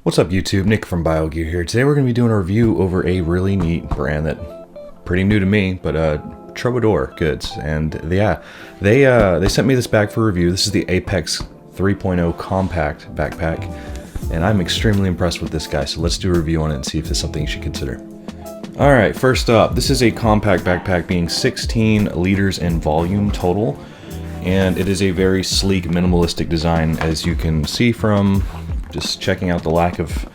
What's up YouTube, Nick from BioGear here. Today we're going to be doing a review over a really neat brand that pretty new to me, but Troubadour goods. And yeah, they sent me this bag for review. This is the Apex 3.0 compact backpack, and I'm extremely impressed with this guy. So let's do a review on it and see if it's something you should consider. Alright, first up, this is a compact backpack being 16 liters in volume total, and it is a very sleek, minimalistic design, as you can see from just checking out the lack of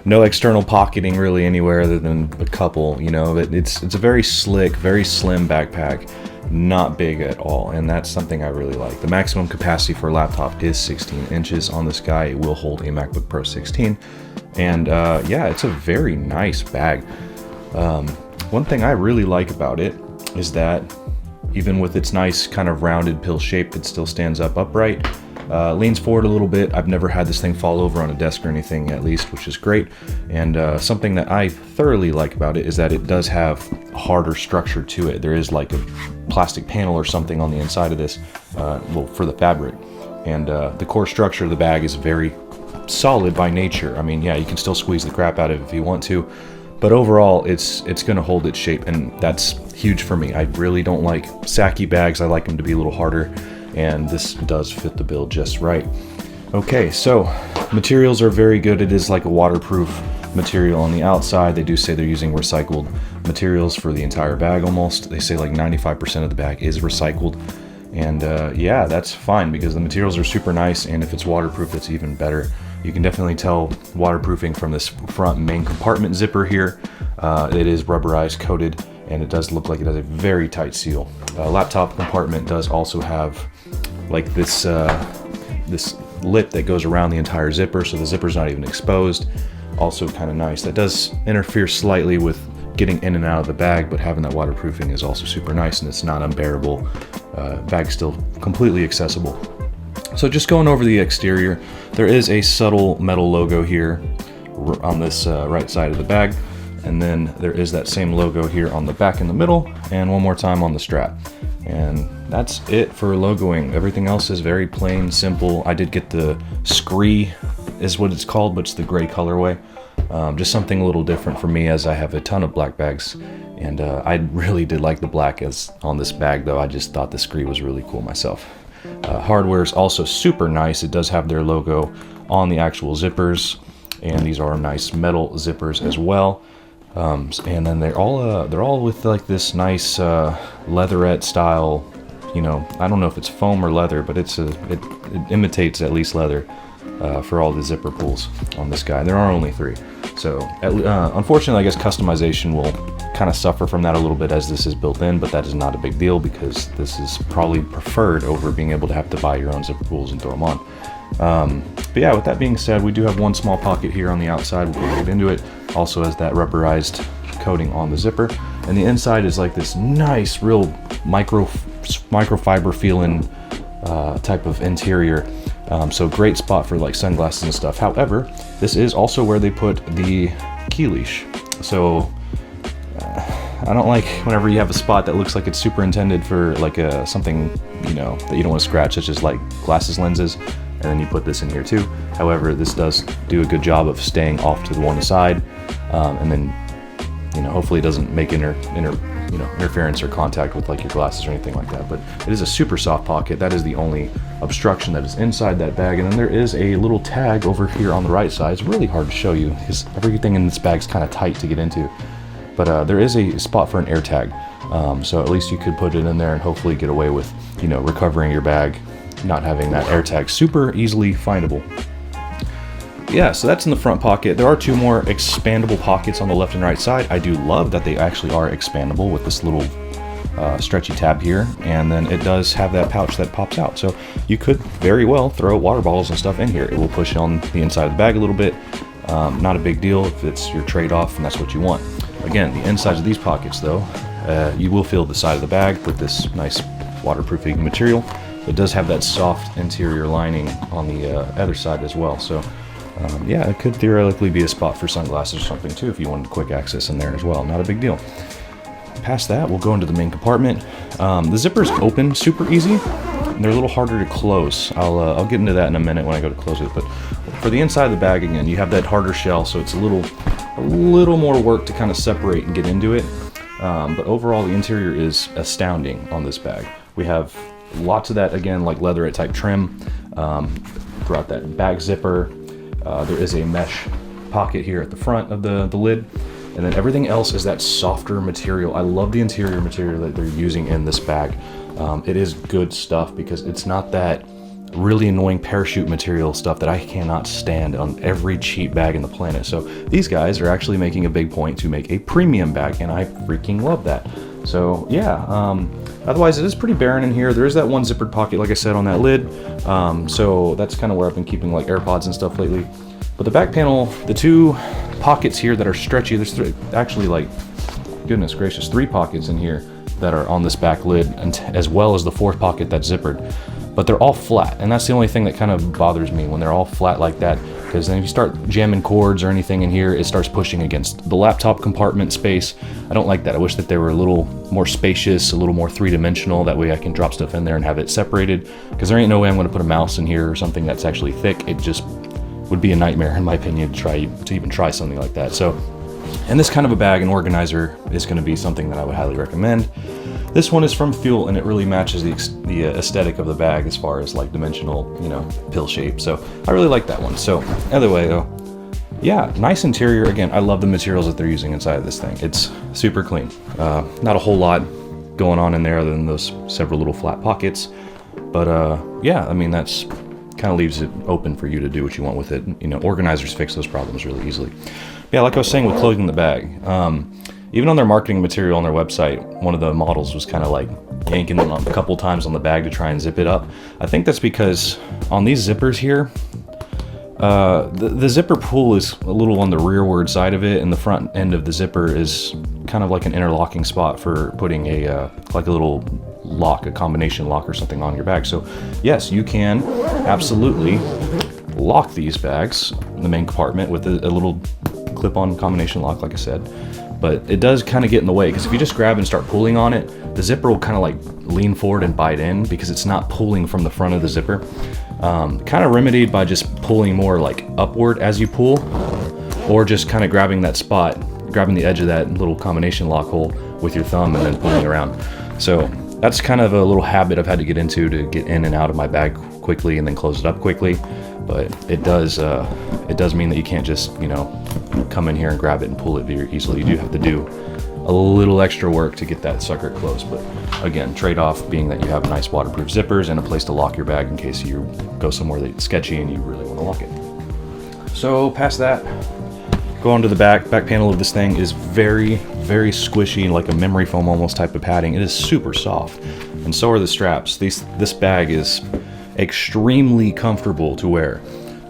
no external pocketing really anywhere other than a couple, it's a very slick, very slim backpack, not big at all, and that's something I really like. The maximum capacity for a laptop is 16 inches on this guy. It will hold a MacBook Pro 16, and yeah, it's a very nice bag. One thing I really like about it is that even with its nice kind of rounded pill shape, it still stands up upright. Leans forward a little bit. I've never had this thing fall over on a desk or anything, at least, which is great. And something that I thoroughly like about it is that it does have harder structure to it. There is like a plastic panel or something on the inside of this, well, for the fabric. And the core structure of the bag is very solid by nature. I mean, yeah, you can still squeeze the crap out of it if you want to, but overall, it's going to hold its shape, and that's huge for me. I really don't like sacky bags. I like them to be a little harder, and this does fit the bill just right. Okay, so materials are very good. It is like a waterproof material on the outside. They do say they're using recycled materials for the entire bag almost. They say like 95% of the bag is recycled, and yeah, that's fine because the materials are super nice, and if it's waterproof, it's even better. You can definitely tell waterproofing from this front main compartment zipper here. It is rubberized coated, and it does look like it has a very tight seal. Laptop compartment does also have like this this lip that goes around the entire zipper, so the zipper's not even exposed. Also kind of nice. That does interfere slightly with getting in and out of the bag, but having that waterproofing is also super nice, and it's not unbearable. Bag's still completely accessible. So just going over the exterior, there is a subtle metal logo here on this right side of the bag, and then there is that same logo here on the back in the middle, and one more time on the strap. And that's it for logoing. Everything else is very plain, simple. I did get the Scree is what it's called, but it's the gray colorway. Just something a little different for me, as I have a ton of black bags, and I really did like the black as on this bag, though. I just thought the Scree was really cool myself. Hardware is also super nice. It does have their logo on the actual zippers, and these are nice metal zippers as well. And then they're all with like this nice leatherette style. I don't know if it's foam or leather, but it imitates at least leather for all the zipper pulls on this guy. There are only 3, so unfortunately, I guess customization will kind of suffer from that a little bit as this is built in, but that is not a big deal because this is probably preferred over being able to have to buy your own zipper pulls and throw them on. But yeah, with that being said, we do have one small pocket here on the outside. We'll get into it. Also has that rubberized coating on the zipper, and the inside is like this nice, real microfiber feeling type of interior. So great spot for like sunglasses and stuff. However, this is also where they put the key leash. So I don't like whenever you have a spot that looks like it's super intended for like something that you don't want to scratch, such as like glasses lenses, and then you put this in here too. However, this does do a good job of staying off to the one side, and then hopefully it doesn't make interference or contact with like your glasses or anything like that. But it is a super soft pocket. That is the only obstruction that is inside that bag. And then there is a little tag over here on the right side. It's really hard to show you because everything in this bag is kind of tight to get into. But there is a spot for an air tag, so at least you could put it in there and hopefully get away with recovering your bag, not having that air tag super easily findable. Yeah, so that's in the front pocket. There are 2 more expandable pockets on the left and right side. I do love that they actually are expandable with this little stretchy tab here, and then it does have that pouch that pops out. So you could very well throw water bottles and stuff in here. It will push on the inside of the bag a little bit. Not a big deal if it's your trade-off and that's what you want. Again, the insides of these pockets, though, you will feel the side of the bag with this nice waterproofing material. It does have that soft interior lining on the other side as well. So yeah, it could theoretically be a spot for sunglasses or something too if you wanted quick access in there as well. Not a big deal. Past that, we'll go into the main compartment. The zippers open super easy. They're a little harder to close. I'll get into that in a minute when I go to close it. But For the inside of the bag, again, you have that harder shell, so it's a little more work to kind of separate and get into it. But overall, the interior is astounding on this bag. We have lots of that, again, like leatherette type trim throughout that bag zipper. There is a mesh pocket here at the front of the lid. And then everything else is that softer material. I love the interior material that they're using in this bag. It is good stuff because it's not that really annoying parachute material stuff that I cannot stand on every cheap bag in the planet. So these guys are actually making a big point to make a premium bag, and I freaking love that. So yeah, otherwise it is pretty barren in here. There is that one zippered pocket, like I said, on that lid. So that's kind of where I've been keeping like AirPods and stuff lately. But the back panel, the two pockets here that are stretchy, there's actually, like, goodness gracious, 3 pockets in here that are on this back lid, and as well as the 4th pocket that's zippered. But they're all flat, and that's the only thing that kind of bothers me when they're all flat like that, because then if you start jamming cords or anything in here, it starts pushing against the laptop compartment space. I don't like that. I wish that they were a little more spacious, a little more three-dimensional. That way I can drop stuff in there and have it separated, because there ain't no way I'm going to put a mouse in here or something that's actually thick. It just would be a nightmare, in my opinion, to even try something like that. So, and this kind of a bag and organizer is going to be something that I would highly recommend. This one is from Fuel, and it really matches the aesthetic of the bag as far as like dimensional, you know, pill shape. So I really like that one. So either way though, yeah, nice interior. Again, I love the materials that they're using inside of this thing. It's super clean. Not a whole lot going on in there other than those several little flat pockets. But yeah, I mean, that's kind of leaves it open for you to do what you want with it. You know, organizers fix those problems really easily. Yeah, like I was saying with clothing in the bag, even on their marketing material on their website, one of the models was kind of like yanking them a couple times on the bag to try and zip it up. I think that's because on these zippers here, the zipper pull is a little on the rearward side of it, and the front end of the zipper is kind of like an interlocking spot for putting a like a little lock, a combination lock or something on your bag. So yes, you can absolutely lock these bags in the main compartment with a little clip-on combination lock, like I said. But it does kind of get in the way, because if you just grab and start pulling on it, the zipper will kind of like lean forward and bite in because it's not pulling from the front of the zipper. Kind of remedied by just pulling more like upward as you pull, or just kind of grabbing that spot, grabbing the edge of that little combination lock hole with your thumb and then pulling around. So that's kind of a little habit I've had to get into to get in and out of my bag quickly and then close it up quickly. But it does mean that you can't just, you know, come in here and grab it and pull it very easily. You do have to do a little extra work to get that sucker closed. But again, trade-off being that you have nice waterproof zippers and a place to lock your bag in case you go somewhere that's sketchy and you really want to lock it. So past that, go on to the back panel of this thing is very, very squishy, like a memory foam almost type of padding. It is super soft, and so are the straps. This bag is extremely comfortable to wear,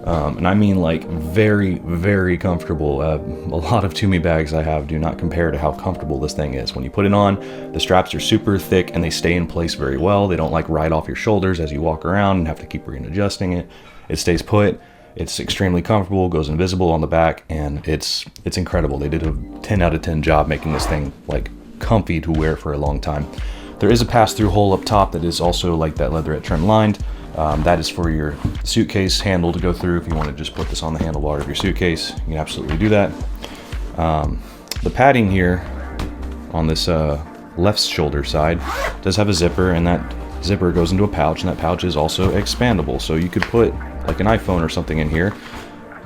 and I mean like very, very comfortable. A lot of Tumi bags I have do not compare to how comfortable this thing is. When you put it on, the straps are super thick and they stay in place very well. They don't like ride off your shoulders as you walk around and have to keep readjusting it. It stays put. It's extremely comfortable, goes invisible on the back, and it's incredible. They did a 10 out of 10 job making this thing like comfy to wear for a long time. There is a pass-through hole up top that is also like that leatherette trim lined. That is for your suitcase handle to go through. If you want to just put this on the handlebar of your suitcase, you can absolutely do that. The padding here on this left shoulder side does have a zipper, and that zipper goes into a pouch, and that pouch is also expandable. So you could put like an iPhone or something in here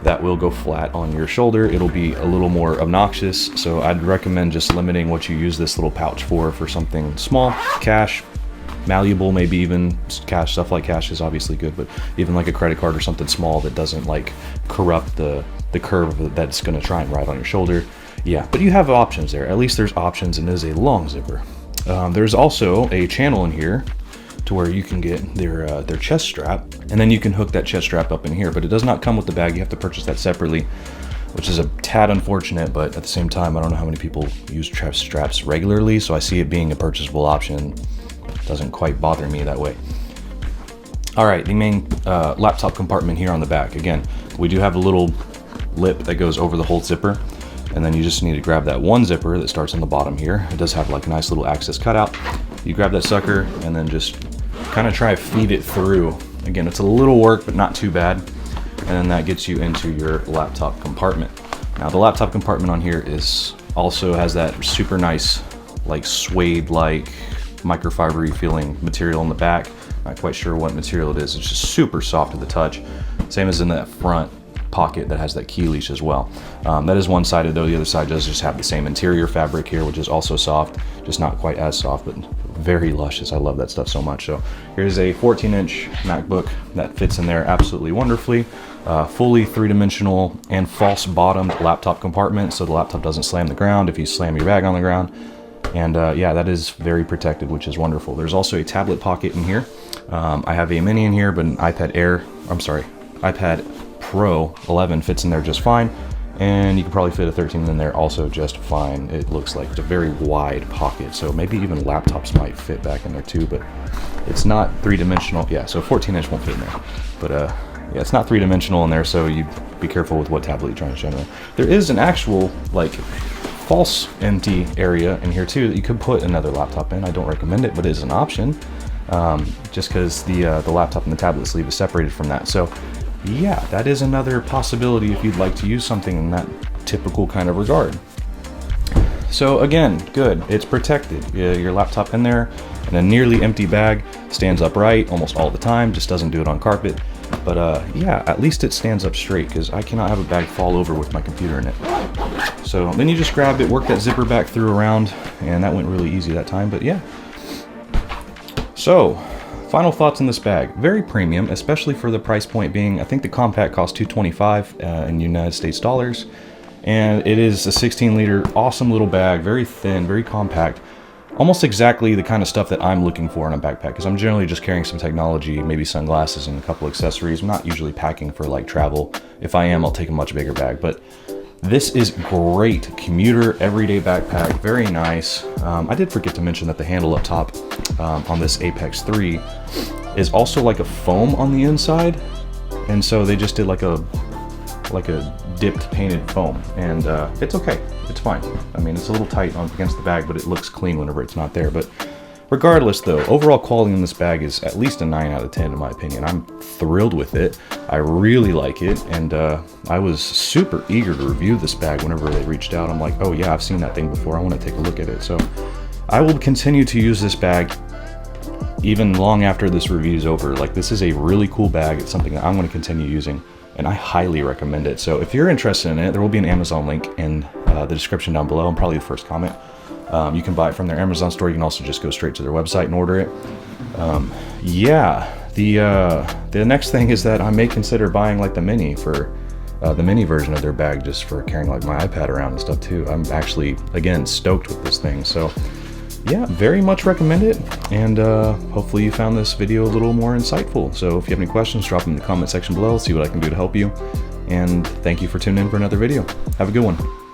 that will go flat on your shoulder. It'll be a little more obnoxious, so I'd recommend just limiting what you use this little pouch for something small, cash, malleable, maybe even cash. Stuff like cash is obviously good, but even like a credit card or something small that doesn't like corrupt the curve that's going to try and ride on your shoulder. Yeah, but you have options there. At least there's options, and it is a long zipper. There's also a channel in here to where you can get their chest strap, and then you can hook that chest strap up in here, but it does not come with the bag. You have to purchase that separately, which is a tad unfortunate, but at the same time, I don't know how many people use chest straps regularly, so I see it being a purchasable option. Doesn't quite bother me that way. All right, the main laptop compartment here on the back. Again, we do have a little lip that goes over the whole zipper, and then you just need to grab that one zipper that starts on the bottom here. It does have like a nice little access cutout. You grab that sucker and then just kind of try to feed it through. Again, it's a little work, but not too bad. then that gets you into your laptop compartment. Now the laptop compartment on here also has that super nice, like suede-like microfiber-y feeling material in the back. Not quite sure what material it is. It's just super soft to the touch. Same as in that front pocket that has that key leash as well. That is one-sided though. The other side does just have the same interior fabric here, which is also soft, just not quite as soft, but very luscious. I love that stuff so much. So here's a 14-inch MacBook that fits in there absolutely wonderfully. Fully three-dimensional and false bottomed laptop compartment, so the laptop doesn't slam the ground if you slam your bag on the ground. And yeah, that is very protected, which is wonderful. There's also a tablet pocket in here. I have a mini in here, but an iPad Pro 11 fits in there just fine, and you could probably fit a 13 in there also just fine. It looks like it's a very wide pocket, so maybe even laptops might fit back in there too, but it's not three-dimensional. Yeah, so 14-inch won't fit in there, but yeah, it's not three-dimensional in there, so you be careful with what tablet you're trying to generate. There is an actual like false empty area in here too that you could put another laptop in. I don't recommend it, but it is an option, just because the laptop and the tablet sleeve is separated from that. So yeah, that is another possibility if you'd like to use something in that typical kind of regard. So again, good, it's protected. Your laptop in there in a nearly empty bag, stands upright almost all the time, just doesn't do it on carpet. But yeah, at least it stands up straight, because I cannot have a bag fall over with my computer in it. So then you just grab it, work that zipper back through around, and that went really easy that time, but yeah. So, final thoughts on this bag. Very premium, especially for the price point being, I think the compact costs $225 in United States dollars. And it is a 16-liter, awesome little bag, very thin, very compact. Almost exactly the kind of stuff that I'm looking for in a backpack, because I'm generally just carrying some technology, maybe sunglasses and a couple accessories. I'm not usually packing for like travel. If I am, I'll take a much bigger bag. But this is great commuter, everyday backpack, very nice. I did forget to mention that the handle up top on this Apex 3 is also like a foam on the inside, and so they just did like a dipped painted foam, and it's okay, it's fine. I mean, it's a little tight against the bag, but it looks clean whenever it's not there. But regardless though, overall quality in this bag is at least a 9 out of 10 in my opinion. I'm thrilled with it. I really like it, and I was super eager to review this bag whenever they reached out. I'm like, oh yeah, I've seen that thing before, I want to take a look at it. So I will continue to use this bag even long after this review is over. Like, this is a really cool bag. It's something that I'm going to continue using, and I highly recommend it. So if you're interested in it, there will be an Amazon link in the description down below, and probably the first comment. You can buy it from their Amazon store. You can also just go straight to their website and order it. Yeah, the next thing is that I may consider buying like the mini version of their bag, just for carrying like my iPad around and stuff too. I'm actually, again, stoked with this thing. So yeah, very much recommend it, and hopefully you found this video a little more insightful. So if you have any questions, drop them in the comment section below. See what I can do to help you, and thank you for tuning in for another video. Have a good one.